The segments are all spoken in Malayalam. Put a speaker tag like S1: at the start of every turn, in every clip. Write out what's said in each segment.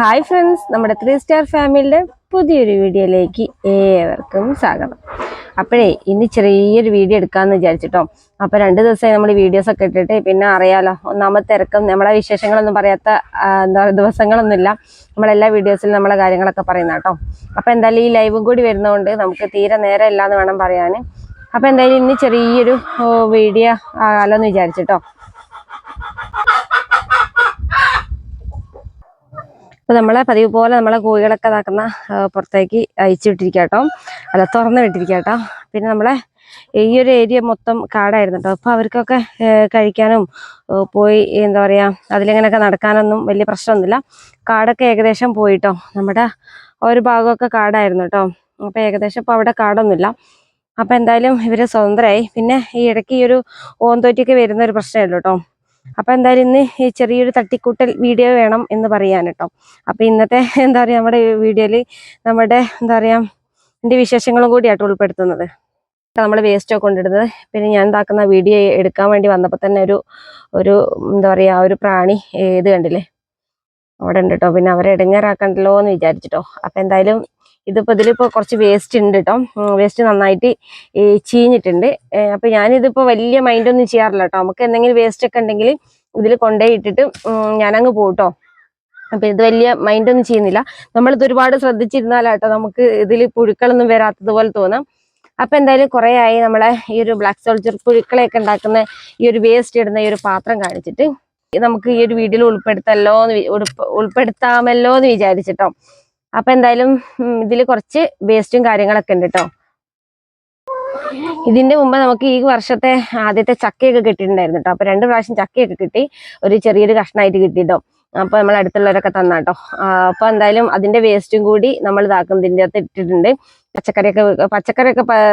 S1: ഹായ് ഫ്രണ്ട്സ്, നമ്മുടെ 3 സ്റ്റാർ ഫാമിലിയുടെ പുതിയൊരു വീഡിയോയിലേക്ക് ഏവർക്കും സ്വാഗതം. അപ്പോഴേ ഇന്ന് ചെറിയൊരു വീഡിയോ എടുക്കാമെന്ന് വിചാരിച്ചിട്ടോ. അപ്പോൾ 2 ദിവസമായി നമ്മൾ വീഡിയോസൊക്കെ ഇട്ടിട്ട്, പിന്നെ അറിയാലോ ഒന്നാമത്തെ തിരക്കും നമ്മളെ വിശേഷങ്ങളൊന്നും പറയാത്ത ദിവസങ്ങളൊന്നുമില്ല. നമ്മളെല്ലാ വീഡിയോസിലും നമ്മളെ കാര്യങ്ങളൊക്കെ പറയുന്ന കേട്ടോ. അപ്പോൾ എന്തായാലും ഈ ലൈവും കൂടി വരുന്നതുകൊണ്ട് നമുക്ക് തീരെ നേരം ഇല്ലാന്ന് വേണം പറയാൻ. അപ്പോൾ എന്തായാലും ഇന്ന് ചെറിയൊരു വീഡിയോ ആകാലോ എന്ന് വിചാരിച്ചിട്ടോ. അപ്പോൾ നമ്മളെ പതിവ് പോലെ നമ്മളെ കോഴികളൊക്കെ ഇതാക്കുന്ന പുറത്തേക്ക് അയച്ചു വിട്ടിരിക്കുക കേട്ടോ, അല്ല തുറന്ന് വിട്ടിരിക്കുക കേട്ടോ. പിന്നെ നമ്മളെ ഈ ഒരു ഏരിയ മൊത്തം കാടായിരുന്നു കേട്ടോ. അപ്പോൾ അവർക്കൊക്കെ കഴിക്കാനും പോയി എന്താ പറയുക, അതിലിങ്ങനെയൊക്കെ നടക്കാനൊന്നും വലിയ പ്രശ്നമൊന്നുമില്ല. കാടൊക്കെ ഏകദേശം പോയിട്ടോ. നമ്മുടെ ഒരു ഭാഗമൊക്കെ കാടായിരുന്നു കേട്ടോ. അപ്പോൾ ഏകദേശം ഇപ്പോൾ അവിടെ കാടൊന്നുമില്ല. അപ്പോൾ എന്തായാലും ഇവർ സ്വതന്ത്രമായി. പിന്നെ ഈ ഇടയ്ക്ക് ഈ ഒരു ഓന്തോറ്റൊക്കെ വരുന്ന ഒരു പ്രശ്നമല്ലോ കേട്ടോ. അപ്പോൾ എന്തായാലും ഇന്ന് ഈ ചെറിയൊരു തട്ടിക്കൂട്ടൽ വീഡിയോ വേണം എന്ന് പറയാൻ കേട്ടോ. അപ്പോൾ ഇന്നത്തെ എന്താ പറയുക, നമ്മുടെ വീഡിയോയിൽ നമ്മുടെ എന്താ പറയുക എൻ്റെ വിശേഷങ്ങളും കൂടിയായിട്ട് ഉൾപ്പെടുത്തുന്നത്. നമ്മൾ വേസ്റ്റൊക്കെ കൊണ്ടിടുന്നത്. പിന്നെ ഞാൻ എന്താക്കുന്ന വീഡിയോ എടുക്കാൻ വേണ്ടി വന്നപ്പോൾ തന്നെ ഒരു എന്താ പറയുക ഒരു പ്രാണി ഇത് കണ്ടില്ലേ അവിടെ ഉണ്ട് കേട്ടോ. പിന്നെ അവരെ ഇടങ്ങേറാക്കണ്ടല്ലോ എന്ന് വിചാരിച്ചിട്ടോ. അപ്പോൾ എന്തായാലും ഇതിലിപ്പോൾ കുറച്ച് വേസ്റ്റ് ഉണ്ട് കേട്ടോ. വേസ്റ്റ് നന്നായിട്ട് ചീഞ്ഞിട്ടുണ്ട്. അപ്പോൾ ഞാനിതിപ്പോൾ വലിയ മൈൻഡൊന്നും ചെയ്യാറില്ല കേട്ടോ. നമുക്ക് എന്തെങ്കിലും വേസ്റ്റ് ഒക്കെ ഉണ്ടെങ്കിൽ ഇതിൽ കൊണ്ടുപോയി ഇട്ടിട്ട് ഞാനങ്ങ് പോട്ടോ. അപ്പം ഇത് വലിയ മൈൻഡൊന്നും ചെയ്യുന്നില്ല. നമ്മളിത് ഒരുപാട് ശ്രദ്ധിച്ചിരുന്നാലാട്ടോ നമുക്ക് ഇതിൽ പുഴുക്കളൊന്നും വരാത്തതുപോലെ തോന്നാം. അപ്പം എന്തായാലും കുറേ ആയി നമ്മളെ ഈ ഒരു ബ്ലാക്ക് സോൾജർ പുഴുക്കളെയൊക്കെ ഉണ്ടാക്കുന്ന ഈ ഒരു വേസ്റ്റ് ഇടുന്ന ഈ ഒരു പാത്രം കാണിച്ചിട്ട് നമുക്ക് ഈ ഒരു വീഡിയോയിൽ ഉൾപ്പെടുത്താമല്ലോ എന്ന് വിചാരിച്ചിട്ടോ. അപ്പം എന്തായാലും ഇതിൽ കുറച്ച് വേസ്റ്റും കാര്യങ്ങളൊക്കെ ഉണ്ട് കേട്ടോ. ഇതിന്റെ മുമ്പ് നമുക്ക് ഈ വർഷത്തെ ആദ്യത്തെ ചക്കയൊക്കെ കിട്ടിയിട്ടുണ്ടായിരുന്നു കേട്ടോ. അപ്പോൾ 2 പ്രാവശ്യം ചക്കയൊക്കെ കിട്ടി, ഒരു ചെറിയൊരു കഷ്ണമായിട്ട് കിട്ടിട്ടോ. അപ്പോൾ നമ്മൾ അടുത്തുള്ളവരൊക്കെ തന്നാട്ടോ. അപ്പോൾ എന്തായാലും അതിന്റെ വേസ്റ്റും കൂടി നമ്മൾ ഇതിൻ്റെ അകത്ത് ഇട്ടിട്ടുണ്ട്. പച്ചക്കറിയൊക്കെ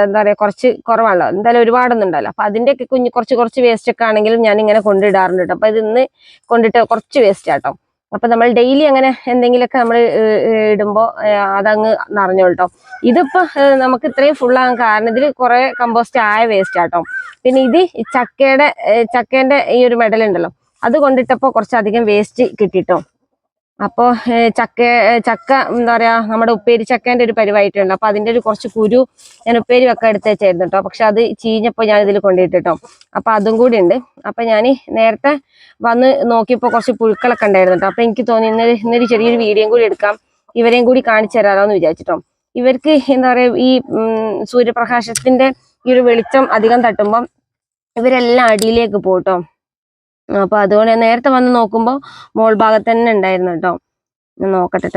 S1: എന്താ പറയുക കുറച്ച് കുറവാണല്ലോ, എന്തായാലും ഒരുപാടൊന്നും ഉണ്ടല്ലോ. അപ്പോൾ അതിൻ്റെയൊക്കെ കുറച്ച് വേസ്റ്റ് ഒക്കെ ആണെങ്കിലും ഞാൻ ഇങ്ങനെ കൊണ്ടിടാറുണ്ട് കേട്ടോ. അപ്പോൾ ഇത് ഇന്ന് കൊണ്ടിട്ട് കുറച്ച് വേസ്റ്റ് ആട്ടോ. അപ്പൊ നമ്മൾ ഡെയിലി അങ്ങനെ എന്തെങ്കിലുമൊക്കെ നമ്മൾ ഇടുമ്പോൾ അതങ്ങ് നിറഞ്ഞോളൂ കേട്ടോ. ഇതിപ്പോ നമുക്ക് ഇത്രയും ഫുള്ളാകാൻ കാരണം ഇതിൽ കുറെ കമ്പോസ്റ്റ് ആയ വേസ്റ്റ് ആട്ടോ. പിന്നെ ഇത് ചക്കേന്റെ ഈ ഒരു മെഡൽ ഉണ്ടല്ലോ, അത് കൊണ്ടിട്ടപ്പോ കുറച്ചധികം വേസ്റ്റ് കിട്ടിട്ടോ. അപ്പോ ചക്ക എന്താ പറയാ, നമ്മുടെ ഉപ്പേരി ചക്കേന്റെ ഒരു പരിവായിട്ടുണ്ട്. അപ്പൊ അതിന്റെ ഒരു കുറച്ച് കുരു ഞാൻ ഉപ്പേരി വെക്കാൻ എടുത്ത് വെച്ചായിരുന്നു കേട്ടോ. പക്ഷെ അത് ചീഞ്ഞപ്പോ ഞാൻ ഇതിൽ കൊണ്ടിട്ടോ. അപ്പൊ അതും കൂടി ഉണ്ട്. അപ്പൊ ഞാൻ നേരത്തെ വന്ന് നോക്കിയപ്പോ കുറച്ച് പുഴുക്കളൊക്കെ ഉണ്ടായിരുന്നു കേട്ടോ. അപ്പൊ എനിക്ക് തോന്നി ഇന്നൊരു ചെറിയൊരു വീഡിയോയും കൂടി എടുക്കാം, ഇവരെയും കൂടി കാണിച്ചു തരാമോ എന്ന് വിചാരിച്ചിട്ടോ. ഇവർക്ക് എന്താ പറയാ ഈ സൂര്യപ്രകാശത്തിന്റെ ഈ ഒരു വെളിച്ചം അധികം തട്ടുമ്പം ഇവരെല്ലാം അടിയിലേക്ക് പോട്ടോ. അപ്പൊ അതുകൊണ്ട് നേരത്തെ വന്ന് നോക്കുമ്പോ മോൾ ഭാഗത്ത് തന്നെ ഉണ്ടായിരുന്നു കേട്ടോ. നോക്കട്ടെ,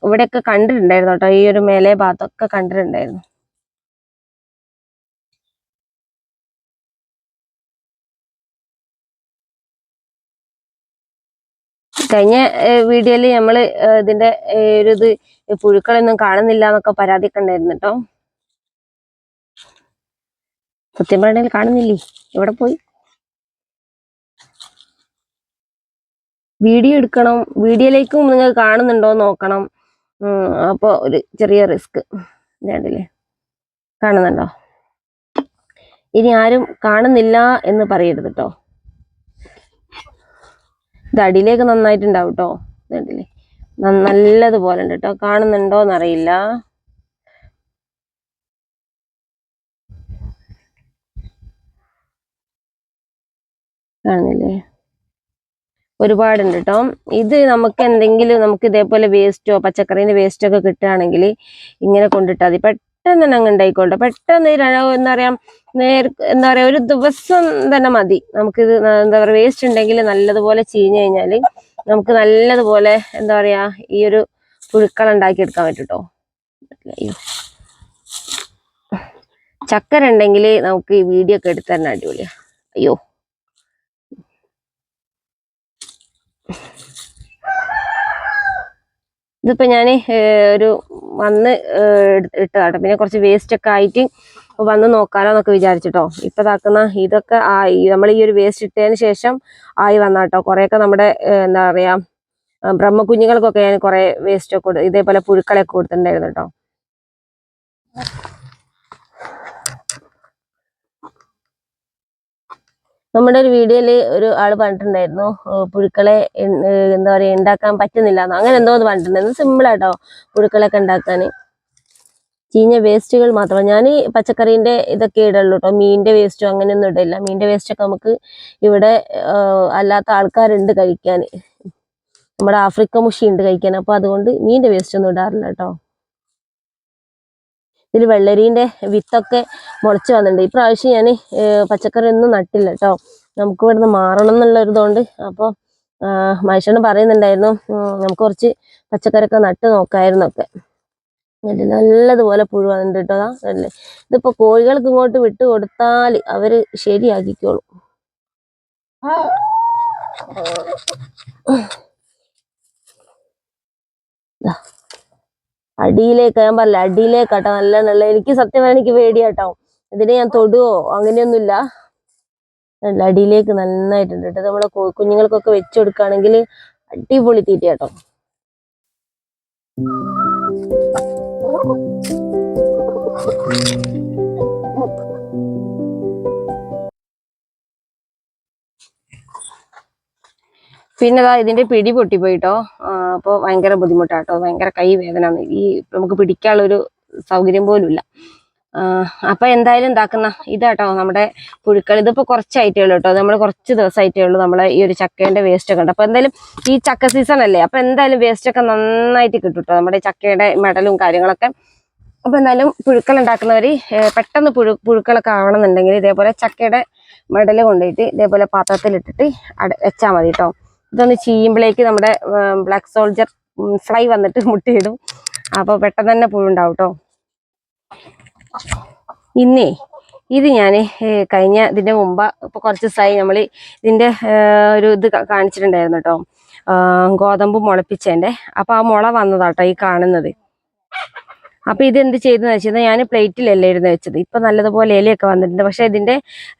S1: ഇവിടെയൊക്കെ കണ്ടിട്ടുണ്ടായിരുന്നു കേട്ടോ. ഈ ഒരു മേലെ ഭാഗത്തൊക്കെ കണ്ടിട്ടുണ്ടായിരുന്നു. കഴിഞ്ഞ വീഡിയോയില് നമ്മള് ഇതിന്റെ പുഴുക്കളൊന്നും കാണുന്നില്ല എന്നൊക്കെ പരാതിയൊക്കെ ഉണ്ടായിരുന്നു കേട്ടോ. സത്യം പറഞ്ഞാൽ കാണുന്നില്ലേ, ഇവിടെ പോയി വീഡിയോ എടുക്കണം, വീഡിയോയിലേക്കും നിങ്ങൾ കാണുന്നുണ്ടോ നോക്കണം. അപ്പോൾ ഒരു ചെറിയ റിസ്ക് വേണ്ടില്ലേ, കാണുന്നുണ്ടോ? ഇനി ആരും കാണുന്നില്ല എന്ന് പറയരുത് കേട്ടോ. ഇത് അടിയിലേക്ക് നന്നായിട്ടുണ്ടാവും കേട്ടോ. വേണ്ടില്ലേ, നല്ലതുപോലെ ഉണ്ട് കേട്ടോ. കാണുന്നുണ്ടോന്നറിയില്ല. കാണുന്നില്ലേ, ഒരുപാടുണ്ട് കേട്ടോ. ഇത് നമുക്ക് ഇതേപോലെ വേസ്റ്റോ പച്ചക്കറീൻ്റെ വേസ്റ്റോ ഒക്കെ കിട്ടുകയാണെങ്കിൽ ഇങ്ങനെ കൊണ്ടിട്ടാൽ മതി. പെട്ടെന്ന് തന്നെ അങ്ങ് ഉണ്ടായിക്കോട്ടെ. പെട്ടെന്ന് എന്താ പറയാ ഒരു ദിവസം തന്നെ മതി നമുക്കിത്. എന്താ പറയുക, വേസ്റ്റ് ഉണ്ടെങ്കിൽ നല്ലതുപോലെ ചീഞ്ഞു കഴിഞ്ഞാൽ നമുക്ക് നല്ലതുപോലെ എന്താ പറയാ ഈ ഒരു പുഴുക്കൾ എടുക്കാൻ പറ്റും കേട്ടോ. ചക്കര ഉണ്ടെങ്കിൽ നമുക്ക് ഈ വീഡിയോ ഒക്കെ എടുത്ത് തന്നെ അടിപൊളിയാ. അയ്യോ, ഇതിപ്പോ ഞാൻ വന്ന് ഇട്ടതാട്ടോ. പിന്നെ കുറച്ച് വേസ്റ്റ് ഒക്കെ ആയിട്ട് വന്ന് നോക്കാലോ എന്നൊക്കെ വിചാരിച്ചിട്ടോ. ഇപ്പൊ ഇതാക്കുന്ന ഇതൊക്കെ നമ്മൾ ഈ ഒരു വേസ്റ്റ് ഇട്ടതിന് ശേഷം ആയി വന്നാട്ടോ. കുറെയൊക്കെ നമ്മുടെ എന്താ പറയാ ബ്രഹ്മക്കുഞ്ഞുങ്ങൾക്കൊക്കെ ഞാൻ കുറെ വേസ്റ്റ് ഒക്കെ ഇതേപോലെ പുഴുക്കളൊക്കെ കൊടുത്തിട്ടുണ്ടായിരുന്നു കേട്ടോ. നമ്മുടെ ഒരു വീഡിയോയില് ഒരു ആള് പറഞ്ഞിട്ടുണ്ടായിരുന്നു പുഴുക്കളെ എന്താ പറയാ ഉണ്ടാക്കാൻ പറ്റുന്നില്ല അങ്ങനെ എന്തോ ഒന്ന് പറഞ്ഞിട്ടുണ്ടായിരുന്നു. സിമ്പിൾ ആട്ടോ പുഴുക്കളൊക്കെ ഉണ്ടാക്കാൻ. ചീഞ്ഞ വേസ്റ്റുകൾ മാത്രം. ഞാൻ പച്ചക്കറീന്റെ ഇതൊക്കെ ഇടുള്ളൂ കേട്ടോ, മീനിന്റെ വേസ്റ്റോ അങ്ങനെയൊന്നും ഇടില്ല. മീനിന്റെ വേസ്റ്റ് ഒക്കെ നമുക്ക് ഇവിടെ അല്ലാത്ത ആൾക്കാരുണ്ട് കഴിക്കാൻ. നമ്മുടെ ആഫ്രിക്ക മുഷി ഉണ്ട് കഴിക്കാൻ. അപ്പൊ അതുകൊണ്ട് മീനിന്റെ വേസ്റ്റ് ഒന്നും ഇടാറില്ല കേട്ടോ. ഇതിൽ വെള്ളരീന്റെ വിത്തൊക്കെ മുളച്ച് വന്നിട്ടുണ്ട്. ഇപ്രാവശ്യം ഞാൻ പച്ചക്കറി ഒന്നും നട്ടില്ല കേട്ടോ, നമുക്ക് ഇവിടുന്ന് മാറണം എന്നുള്ളൊരിതുകൊണ്ട്. അപ്പോൾ മനുഷ്യന് പറയുന്നുണ്ടായിരുന്നു നമുക്ക് കുറച്ച് പച്ചക്കറിയൊക്കെ നട്ട് നോക്കായിരുന്നൊക്കെ. എന്നിട്ട് നല്ലതുപോലെ പുഴു വന്നിട്ട് കേട്ടോ. അല്ലേ, ഇതിപ്പോ കോഴികൾക്ക് ഇങ്ങോട്ട് വിട്ട് കൊടുത്താൽ അവര് ശരിയാക്കിക്കോളും. അടിയിലേക്ക് ഞാൻ പറഞ്ഞില്ല, അടിയിലേക്കാട്ടോ നല്ല എനിക്ക് സത്യം പറഞ്ഞാൽ എനിക്ക് പേടിയാട്ടോ. ഇതിനെ ഞാൻ തൊടുവോ അങ്ങനെയൊന്നുമില്ല. അടിയിലേക്ക് നന്നായിട്ടുണ്ട് കേട്ടോ. നമ്മളെ കുഞ്ഞുങ്ങൾക്കൊക്കെ വെച്ചു കൊടുക്കുകയാണെങ്കിൽ അടിപൊളി തീറ്റ കേട്ടോ. പിന്നെ ഇതിന്റെ പിടി പൊട്ടിപ്പോയിട്ടോ. അപ്പോൾ ഭയങ്കര ബുദ്ധിമുട്ടാട്ടോ, ഭയങ്കര കൈ വേദന. ഈ നമുക്ക് പിടിക്കാനുള്ളൊരു സൗകര്യം പോലും ഇല്ല. അപ്പൊ എന്തായാലും ഉണ്ടാക്കുന്ന ഇതാട്ടോ നമ്മുടെ പുഴുക്കൾ. ഇതിപ്പോ കുറച്ചായിട്ടേ ഉള്ളൂ കേട്ടോ, നമ്മൾ കുറച്ച് ദിവസമായിട്ടേ ഉള്ളൂ നമ്മളെ ഈ ഒരു ചക്കേന്റെ വേസ്റ്റ് ഒക്കെ ഉണ്ട്. അപ്പൊ എന്തായാലും ഈ ചക്ക സീസൺ അല്ലേ, അപ്പൊ എന്തായാലും വേസ്റ്റ് ഒക്കെ നന്നായിട്ട് കിട്ടും കേട്ടോ, നമ്മുടെ ചക്കയുടെ മെഡലും കാര്യങ്ങളൊക്കെ. അപ്പൊ എന്തായാലും പുഴുക്കൾ ഉണ്ടാക്കുന്നവര് പെട്ടെന്ന് പുഴുക്കളൊക്കെ ആവണമെന്നുണ്ടെങ്കിൽ ഇതേപോലെ ചക്കയുടെ മെഡല് കൊണ്ടുപോയിട്ട് ഇതേപോലെ പാത്രത്തിലിട്ടിട്ട് വെച്ചാൽ മതി കേട്ടോ. ഇതൊന്ന് ചെയ്യുമ്പോഴേക്ക് നമ്മുടെ ബ്ലാക്ക് സോൾജർ ഫ്ലൈ വന്നിട്ട് മുട്ടയിടും. അപ്പൊ പെട്ടെന്ന് തന്നെ പുഴുണ്ടാവും കേട്ടോ. ഇത് ഞാൻ കഴിഞ്ഞ ഇതിന്റെ മുമ്പ് ഇപ്പൊ കുറച്ച് ദിവസമായി നമ്മൾ ഇതിന്റെ ഒരു ഇത് കാണിച്ചിട്ടുണ്ടായിരുന്നു കേട്ടോ, ഗോതമ്പ് മുളപ്പിച്ചതിന്റെ. അപ്പൊ ആ മുള വന്നതാട്ടോ ഈ കാണുന്നത്. അപ്പൊ ഇത് എന്ത് ചെയ്തെന്ന് വെച്ചാൽ ഞാൻ പ്ലേറ്റിലല്ലേ ഇരുന്ന് വെച്ചത്. ഇപ്പൊ നല്ലതുപോലെ ഇലയൊക്കെ വന്നിട്ടുണ്ട്. പക്ഷെ ഇതിന്റെ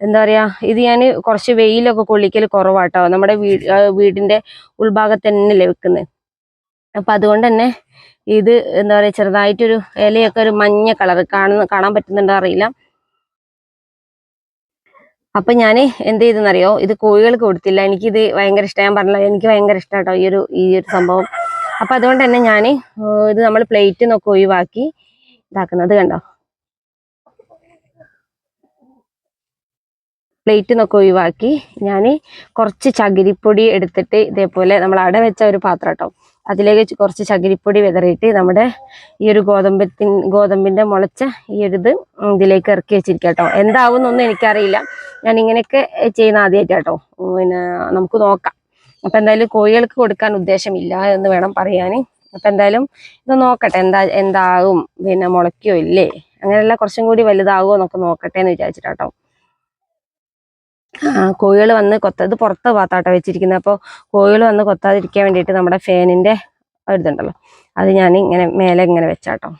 S1: എന്താ പറയാ, ഇത് ഞാൻ കുറച്ച് വെയിലൊക്കെ കൊള്ളിക്കൽ കുറവാട്ടോ. നമ്മുടെ വീടിന്റെ ഉൾഭാഗത്ത് തന്നെയല്ലേ വെക്കുന്നത്. അപ്പൊ അതുകൊണ്ട് തന്നെ ഇത് എന്താ പറയാ, ചെറുതായിട്ടൊരു ഇലയൊക്കെ ഒരു മഞ്ഞ കളർ കാണാൻ പറ്റുന്നുണ്ടോ അറിയില്ല. അപ്പൊ ഞാൻ എന്ത് ചെയ്തെന്നറിയോ, ഇത് കോഴികൾക്ക് കൊടുത്തില്ല. എനിക്കിത് ഭയങ്കര ഇഷ്ടം, ഞാൻ പറഞ്ഞില്ല എനിക്ക് ഭയങ്കര ഇഷ്ടമാട്ടോ ഈ ഒരു സംഭവം. അപ്പൊ അതുകൊണ്ട് തന്നെ ഞാൻ ഇത് നമ്മൾ പ്ലേറ്റിൽ നിന്നൊക്കെ ഒഴിവാക്കി ഇതാക്കുന്നത് കണ്ടോ. പ്ലേറ്റിൽ നിന്നൊക്കെ ഒഴിവാക്കി ഞാൻ കുറച്ച് ചകിരിപ്പൊടി എടുത്തിട്ട് ഇതേപോലെ നമ്മൾ അട വെച്ച ഒരു പാത്രം കേട്ടോ, അതിലേക്ക് കുറച്ച് ചകിരിപ്പൊടി വിതറിയിട്ട് നമ്മുടെ ഈ ഒരു ഗോതമ്പിന്റെ മുളച്ച ഈ ഒരു ഇതിലേക്ക് ഇറക്കി വെച്ചിരിക്കുക കേട്ടോ. എന്താവുന്നൊന്നും എനിക്കറിയില്ല, ഞാൻ ഇങ്ങനെയൊക്കെ ചെയ്യുന്ന ആദ്യമായിട്ടാട്ടോ. പിന്നെ നമുക്ക് നോക്കാം. അപ്പൊ എന്തായാലും കോഴികൾക്ക് കൊടുക്കാൻ ഉദ്ദേശമില്ല എന്ന് വേണം പറയാൻ. അപ്പൊ എന്തായാലും ഇത് നോക്കട്ടെ എന്താകും, പിന്നെ മുളയ്ക്കോ ഇല്ലേ, അങ്ങനെയല്ല കുറച്ചും കൂടി വലുതാകുമോ എന്നൊക്കെ നോക്കട്ടെ എന്ന് വിചാരിച്ചിട്ടാട്ടോ. കോഴികൾ വന്ന് ഇത് പുറത്ത് ഭാഗത്താട്ടോ വെച്ചിരിക്കുന്നത്. അപ്പോൾ കോഴികൾ വന്ന് കൊത്താതിരിക്കാൻ വേണ്ടിയിട്ട് നമ്മുടെ ഫാനിന്റെ ഇതുണ്ടല്ലോ, അത് ഞാൻ ഇങ്ങനെ മേലെ ഇങ്ങനെ വെച്ചാട്ടോ.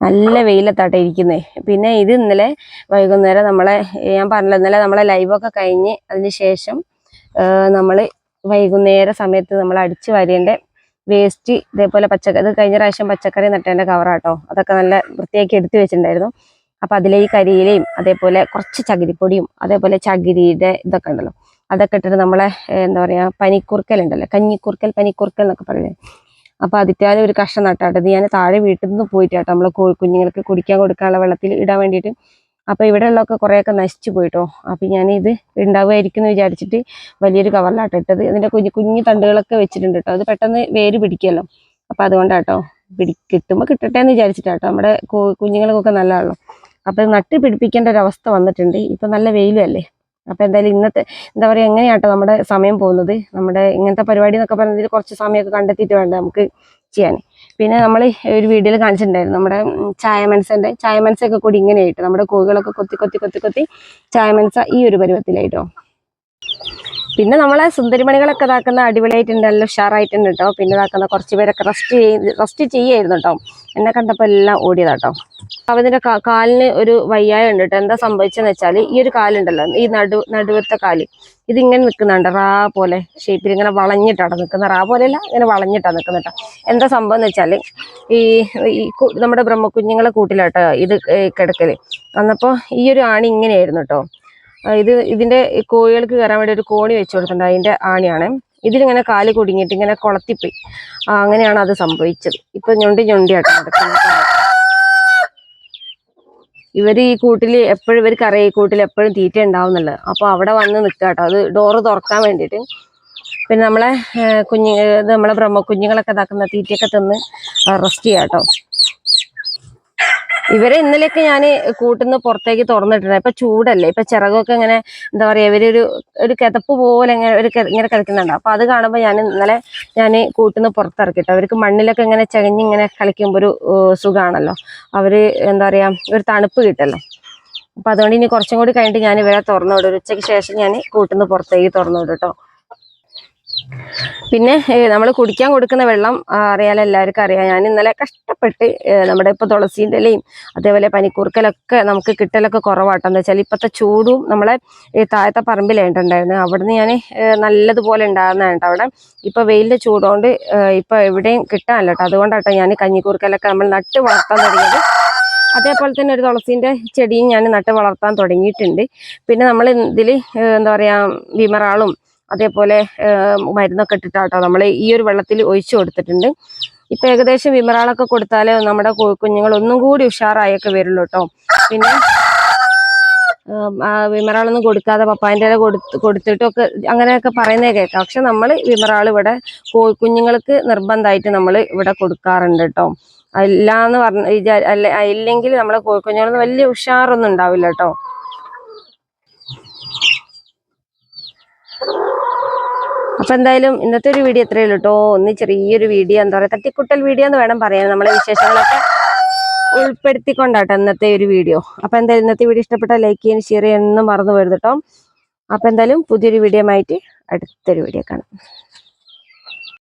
S1: നല്ല വെയിലത്താട്ടെ ഇരിക്കുന്നേ. പിന്നെ ഇത് ഇന്നലെ വൈകുന്നേരം ഞാൻ പറഞ്ഞില്ല, ഇന്നലെ നമ്മളെ ലൈവൊക്കെ കഴിഞ്ഞ് അതിന് ശേഷം നമ്മൾ വൈകുന്നേര സമയത്ത് നമ്മൾ അടിച്ചു വാരേണ്ട വേസ്റ്റ് ഇതേപോലെ ഇത് കഴിഞ്ഞ പ്രാവശ്യം പച്ചക്കറി നട്ടേന്റെ കവറാട്ടോ, അതൊക്കെ നല്ല വൃത്തിയാക്കി എടുത്തു വെച്ചിട്ടുണ്ടായിരുന്നു. അപ്പൊ അതിലെ ഈ കരിയിലയും അതേപോലെ കുറച്ച് ചകിരിപ്പൊടിയും അതേപോലെ ചകിരിയുടെ ഇതൊക്കെ ഉണ്ടല്ലോ, അതൊക്കെ ഇട്ടിട്ട് നമ്മളെ എന്താ പറയാ പനിക്കുറുക്കൽ ഉണ്ടല്ലോ, പനിക്കുറുക്കൽ എന്നൊക്കെ പറയുന്നത്. അപ്പൊ അതിറ്റാലും ഒരു കഷ്ണം നട്ടാട്ടോ. ഇത് ഞാൻ താഴെ വീട്ടിൽ നിന്ന് പോയിട്ടാട്ടോ നമ്മളെ കുഞ്ഞുങ്ങൾക്ക് കുടിക്കാൻ കൊടുക്കാനുള്ള വെള്ളത്തിൽ ഇടാൻ വേണ്ടിയിട്ട്. അപ്പൊ ഇവിടെ ഉള്ളതൊക്കെ കുറേയൊക്കെ നശിച്ചു പോയിട്ടോ. അപ്പൊ ഞാൻ ഇത് ഉണ്ടാവുമായിരിക്കും എന്ന് വിചാരിച്ചിട്ട് വലിയൊരു കവറിലാട്ടോ ഇട്ടത്. ഇതിന്റെ കുഞ്ഞു തണ്ടുകളൊക്കെ വെച്ചിട്ടുണ്ട് കേട്ടോ, അത് പെട്ടെന്ന് വേര് പിടിക്കുമല്ലോ. അപ്പൊ അതുകൊണ്ടാട്ടോ കിട്ടുമ്പോൾ കിട്ടട്ടെ എന്ന് വിചാരിച്ചിട്ടാട്ടോ. നമ്മുടെ കുഞ്ഞുങ്ങൾക്കൊക്കെ നല്ലതാണല്ലോ. അപ്പൊ നട്ട് പിടിപ്പിക്കേണ്ട ഒരു അവസ്ഥ വന്നിട്ടുണ്ട്. ഇപ്പൊ നല്ല വെയിലും അല്ലേ. അപ്പൊ എന്തായാലും ഇന്നത്തെ എന്താ പറയാ, എങ്ങനെയാട്ടോ നമ്മുടെ സമയം പോകുന്നത്. നമ്മുടെ ഇങ്ങനത്തെ പരിപാടി എന്നൊക്കെ പറയുന്നതിൽ കുറച്ച് സമയമൊക്കെ കണ്ടെത്തിയിട്ട് വേണ്ട നമുക്ക് ചെയ്യാൻ. പിന്നെ നമ്മൾ ഒരു വീഡിയോയിൽ കാണിച്ചിട്ടുണ്ടായിരുന്നു നമ്മുടെ ചായമൻസൊക്കെ കൂടി ഇങ്ങനെയായിട്ട് നമ്മുടെ കോഴികളൊക്കെ കൊത്തി ചായമൻസ ഈ ഒരു പരുവത്തിലായിട്ടോ. പിന്നെ നമ്മളെ സുന്ദരിമണികളൊക്കെ ഇതാക്കുന്ന അടിപൊളിയായിട്ടുണ്ട്, നല്ല ഉഷാറായിട്ടുണ്ട് കേട്ടോ. പിന്നെ ഇതാക്കുന്ന കുറച്ച് പേരൊക്കെ റെസ്റ്റ് ചെയ്യായിരുന്നു കേട്ടോ. എന്നെ കണ്ടപ്പോൾ എല്ലാം ഓടിയതാട്ടോ. അവന്റെ കാലിന് ഒരു വയ്യായ ഉണ്ട് കേട്ടോ. എന്താ സംഭവിച്ചെന്ന് വെച്ചാൽ ഈ ഒരു കാലുണ്ടല്ലോ, ഈ നടുവത്തെ കാല് ഇതിങ്ങനെ നിൽക്കുന്നുണ്ട്, റാ പോലെ ഷേപ്പിൽ ഇങ്ങനെ വളഞ്ഞിട്ടാണ് നിൽക്കുന്നത്. റാ പോലെയല്ല, ഇങ്ങനെ വളഞ്ഞിട്ടാണ് നിൽക്കുന്നത് കേട്ടോ. എന്താ സംഭവം എന്ന് വെച്ചാൽ ഈ നമ്മുടെ ബ്രഹ്മക്കുഞ്ഞുങ്ങളെ കൂട്ടിലാട്ടോ ഇത് കിടക്കല്. അന്നപ്പോൾ ഈ ഒരു ആണി ഇങ്ങനെയായിരുന്നു കേട്ടോ. ഇതിന്റെ കോഴികൾക്ക് കയറാൻ വേണ്ടി ഒരു കോണി വെച്ച് കൊടുത്തിട്ടുണ്ട്, അതിന്റെ ആണിയാണ്. ഇതിലിങ്ങനെ കാല് കുടുങ്ങിയിട്ട് ഇങ്ങനെ കൊളത്തിപ്പോയി. അങ്ങനെയാണ് അത് സംഭവിച്ചത്. ഇപ്പൊ ഞൊണ്ടിയാട്ടോ നടക്കുന്നത്. ഇവര് ഈ കൂട്ടിൽ എപ്പോഴും ഇവർക്കറിയാം ഈ കൂട്ടിൽ എപ്പോഴും തീറ്റ ഉണ്ടാവുന്നുള്ളത്. അപ്പോൾ അവിടെ വന്ന് നിൽക്കുക കേട്ടോ, അത് ഡോറ് തുറക്കാൻ വേണ്ടിയിട്ട്. പിന്നെ നമ്മളെ നമ്മളെ ബ്രഹ്മക്കുഞ്ഞുങ്ങളൊക്കെ ഇതാക്കുന്ന തീറ്റയൊക്കെ തിന്ന് റെസ്റ്റ് ചെയ്യാം കേട്ടോ. ഇവരെ ഇന്നലെയൊക്കെ ഞാൻ കൂട്ടുന്ന പുറത്തേക്ക് തുറന്നിട്ടുണ്ട്. ഇപ്പൊ ചൂടല്ലേ, ഇപ്പൊ ചിറകൊക്കെ ഇങ്ങനെ എന്താ പറയാ, ഒരു കിതപ്പ് പോലെ ഇങ്ങനെ കിടക്കുന്നുണ്ട്. അപ്പൊ അത് കാണുമ്പോൾ ഇന്നലെ ഞാൻ കൂട്ടുന്ന പുറത്തിറക്കിട്ടോ. അവർക്ക് മണ്ണിലൊക്കെ ഇങ്ങനെ ചകഞ്ഞിങ്ങനെ കളിക്കുമ്പോൾ ഒരു സുഖമാണല്ലോ, അവര് എന്താ പറയാ ഒരു തണുപ്പ് കിട്ടല്ലോ. അപ്പൊ അതുകൊണ്ട് ഇനി കുറച്ചും കൂടി കഴിഞ്ഞിട്ട് ഞാൻ ഇവരെ തുറന്നു വിടും. ഉച്ചയ്ക്ക് ശേഷം ഞാൻ കൂട്ടുന്ന പുറത്തേക്ക് തുറന്നു വിടും കേട്ടോ. പിന്നെ നമ്മൾ കുടിക്കാൻ കൊടുക്കുന്ന വെള്ളം അറിയാലോ, എല്ലാവർക്കും അറിയാം. ഞാൻ ഇന്നലെ കഷ്ടപ്പെട്ട് നമ്മുടെ ഇപ്പോൾ തുളസീൻ്റെ ഇലയും അതേപോലെ പനിക്കൂർക്കലൊക്കെ നമുക്ക് കിട്ടലൊക്കെ കുറവാട്ടോ. എന്താ വെച്ചാൽ ഇപ്പോഴത്തെ ചൂടും നമ്മളെ താഴത്തെ പറമ്പിലായിട്ടുണ്ടായിരുന്നു. അവിടുന്ന് ഞാൻ നല്ലതുപോലെ ഉണ്ടാകുന്നതാണ് കേട്ടോ. അവിടെ ഇപ്പോൾ വെയിലിൻ്റെ ചൂടുകൊണ്ട് ഇപ്പോൾ എവിടെയും കിട്ടാനല്ല കേട്ടോ. അതുകൊണ്ടാട്ടോ ഞാൻ കഞ്ഞിക്കൂർക്കലൊക്കെ നമ്മൾ നട്ട് വളർത്താൻ തുടങ്ങിയത്. അതേപോലെ തന്നെ ഒരു തുളസീൻ്റെ ചെടിയും ഞാൻ നട്ട് വളർത്താൻ തുടങ്ങിയിട്ടുണ്ട്. പിന്നെ നമ്മൾ ഇതിൽ എന്താ പറയുക വിമറാളും അതേപോലെ മരുന്നൊക്കെ ഇട്ടിട്ടാട്ടോ നമ്മൾ ഈ ഒരു വെള്ളത്തിൽ ഒഴിച്ചു കൊടുത്തിട്ടുണ്ട്. ഇപ്പൊ ഏകദേശം വിമറാളൊക്കെ കൊടുത്താൽ നമ്മുടെ കുഞ്ഞുങ്ങൾ ഒന്നും കൂടി ഉഷാറായൊക്കെ വരുള്ളൂ കേട്ടോ. പിന്നെ വിമറാളൊന്നും കൊടുക്കാതെ പപ്പായൻ്റെ ഇല കൊടുത്തിട്ടൊക്കെ അങ്ങനെയൊക്കെ പറയുന്നത് കേൾക്കാം. പക്ഷെ നമ്മൾ വിമറാൾ ഇവിടെ കുഞ്ഞുങ്ങൾക്ക് നിർബന്ധമായിട്ട് നമ്മൾ ഇവിടെ കൊടുക്കാറുണ്ട് കേട്ടോ. അല്ലാന്ന് ഇല്ലെങ്കിൽ നമ്മളെ കുഞ്ഞുങ്ങളൊന്നും വലിയ ഉഷാറൊന്നും ഉണ്ടാവില്ല കേട്ടോ. അപ്പൊ എന്തായാലും ഇന്നത്തെ ഒരു വീഡിയോ എത്രയേ ഉള്ളൂ കേട്ടോ. ഒന്ന് ചെറിയൊരു വീഡിയോ, എന്താ പറയുക തട്ടിക്കുട്ടൽ വീഡിയോ എന്ന് വേണം പറയാൻ. നമ്മളെ വിശേഷങ്ങളൊക്കെ ഉൾപ്പെടുത്തിക്കൊണ്ടാട്ടോ ഇന്നത്തെ ഒരു വീഡിയോ. അപ്പൊ എന്തായാലും ഇന്നത്തെ വീഡിയോ ഇഷ്ടപ്പെട്ടാൽ ലൈക്ക് ചെയ്യാൻ ഷെയർ ചെയ്യാനൊന്നും മറന്നു പോരുത് കേട്ടോ. അപ്പൊ എന്തായാലും പുതിയൊരു വീഡിയോ ആയിട്ട് അടുത്തൊരു വീഡിയോ കാണാം.